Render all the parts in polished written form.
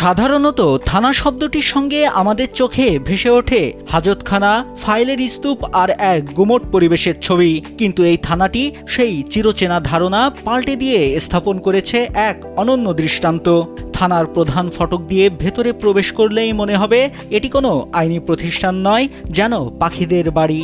সাধারণত থানা শব্দটির সঙ্গে আমাদের চোখে ভেসে ওঠে হাজতখানা, ফাইলের স্তূপ আর এক গুমোট পরিবেশের ছবি। কিন্তু এই থানাটি সেই চিরচেনা ধারণা পাল্টে দিয়ে স্থাপন করেছে এক অনন্য দৃষ্টান্ত। থানার প্রধান ফটক দিয়ে ভেতরে প্রবেশ করলেই মনে হবে এটি কোনো আইনি প্রতিষ্ঠান নয়, যেন পাখিদের বাড়ি।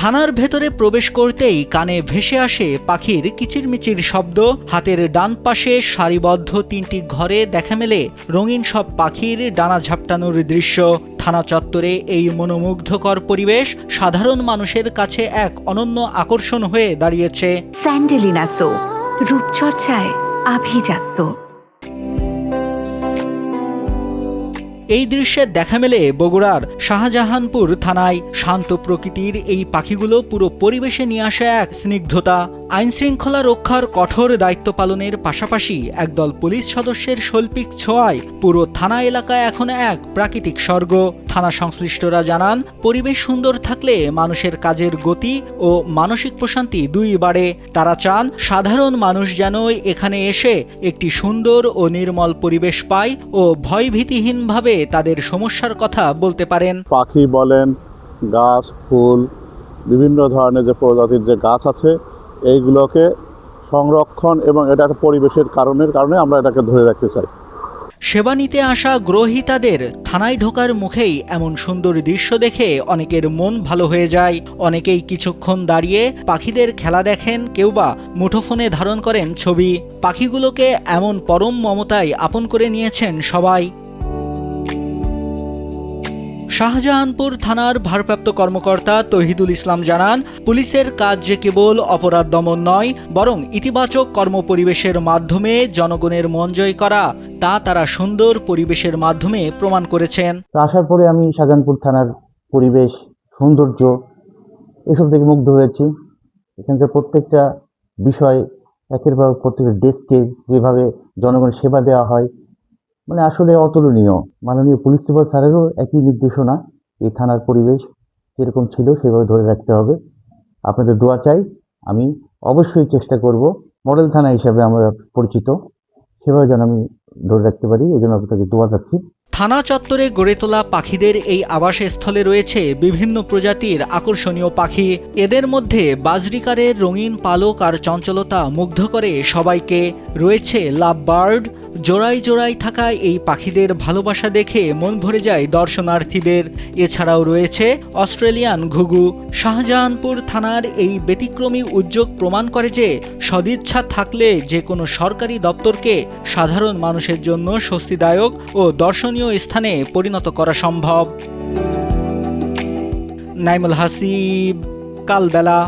থানার ভেতরে প্রবেশ করতেই কানে ভেসে আসে পাখির কিচিরমিচির শব্দ। হাতের ডান পাশে সারিবদ্ধ তিনটি ঘরে দেখা মেলে রঙিন সব পাখির ডানা ঝাপটানোর দৃশ্য। থানা চত্বরে এই মনোমুগ্ধকর পরিবেশ সাধারণ মানুষের কাছে এক অনন্য আকর্ষণ হয়ে দাঁড়িয়েছে। স্যান্ডেলিনা সো, রূপচর্চায় আভিজাত্য। এই দৃশ্যে দেখা মেলে বগুড়ার শাহজাহানপুর থানায়। শান্ত প্রকৃতির এই পাখিগুলো পুরো পরিবেশে নিয়ে আসে এক স্নিগ্ধতা। আইন শৃঙ্খলা রক্ষার কঠোর দায়িত্ব পালনের পাশাপাশি একদল পুলিশ সদস্যের শৈল্পিক ছোঁয়ায় পুরো থানা এলাকায় এখন এক প্রাকৃতিক স্বর্গ। থানা সংশ্লিষ্টরা জানান, পরিবেশ সুন্দর থাকলে মানুষের কাজের গতি ও মানসিক প্রশান্তি দুই বাড়ে। তারা চান সাধারণ মানুষ যেন এখানে এসে একটি সুন্দর ও নির্মল পরিবেশ পায় ও ভয়ভীতিহীনভাবে তাদের সমস্যার কথা বলতে পারেন। পাখি বলেন, গাছ, ফুল, বিভিন্ন ধরনের যে প্রজাতির যে গাছ আছে, এইগুলোকে সংরক্ষণ এবং এটা একটা পরিবেশের কারণে আমরা এটাকে ধরে রাখতে চাই। সেবা নিতে আসা গ্রহীতাদের থানায় ঢোকার মুখেই এমন সুন্দর দৃশ্য দেখে অনেকের মন ভালো হয়ে যায়। অনেকেই কিছুক্ষণ দাঁড়িয়ে পাখিদের খেলা দেখেন, কেউ বা মুঠোফোনে ধারণ করেন ছবি। পাখিগুলোকে এমন পরম মমতায় আপন করে নিয়েছেন সবাই। শাহজাহানপুর থানার ভারপ্রাপ্ত কর্মকর্তা তৌহিদুল ইসলাম জানান, পুলিশের কাজ যে কেবল অপরাধ দমন নয়, বরং ইতিবাচক কর্মপরিবেশের মাধ্যমে জনগণের মন জয় করা, তা তারা সুন্দর পরিবেশের মাধ্যমে প্রমাণ করেছেন। আসার পরে আমি শাহজাহানপুর থানার পরিবেশ, সৌন্দর্য এসব দেখে মুগ্ধ হয়েছি। এখানকার প্রত্যেকটা বিষয়, একের পর প্রত্যেকটা ডেস্কে যেভাবে জনগণের সেবা দেওয়া হয়, মানে আসলে অতুলনীয়। মাননীয় পুলিশ সুপার স্যারেরও একই নির্দেশনা, এই থানার পরিবেশ যেরকম ছিল সেভাবে ধরে রাখতে হবে। আপনাদের দোয়া চাই। আমি অবশ্যই চেষ্টা করব মডেল থানা হিসাবে আমরা পরিচিত, সেভাবে যেন আমি ধরে রাখতে পারি। এই জন্য আপনাকে দোয়া চাচ্ছি। থানা চত্বরে গড়ে তোলা পাখিদের এই আবাসস্থলে রয়েছে বিভিন্ন প্রজাতির আকর্ষণীয় পাখি। এদের মধ্যে বাজরিকারের রঙিন পালক আর চঞ্চলতা মুগ্ধ করে সবাইকে। রয়েছে লাভ বার্ড। জোড়ায় জোড়ায় থাকা এই পাখিদের ভালোবাসা দেখে মন ভরে যায় দর্শনার্থীদের। এছাড়াও রয়েছে অস্ট্রেলিয়ান ঘুঘু। শাহজাহানপুর থানার এই ব্যতিক্রমী উদ্যোগ প্রমাণ করে যে সদিচ্ছা থাকলে যে কোনো সরকারি দপ্তরকে সাধারণ মানুষের জন্য স্বস্তিদায়ক ও দর্শনীয় স্থানে পরিণত করা সম্ভব। নাইমুল হাসিব, কালবেলা।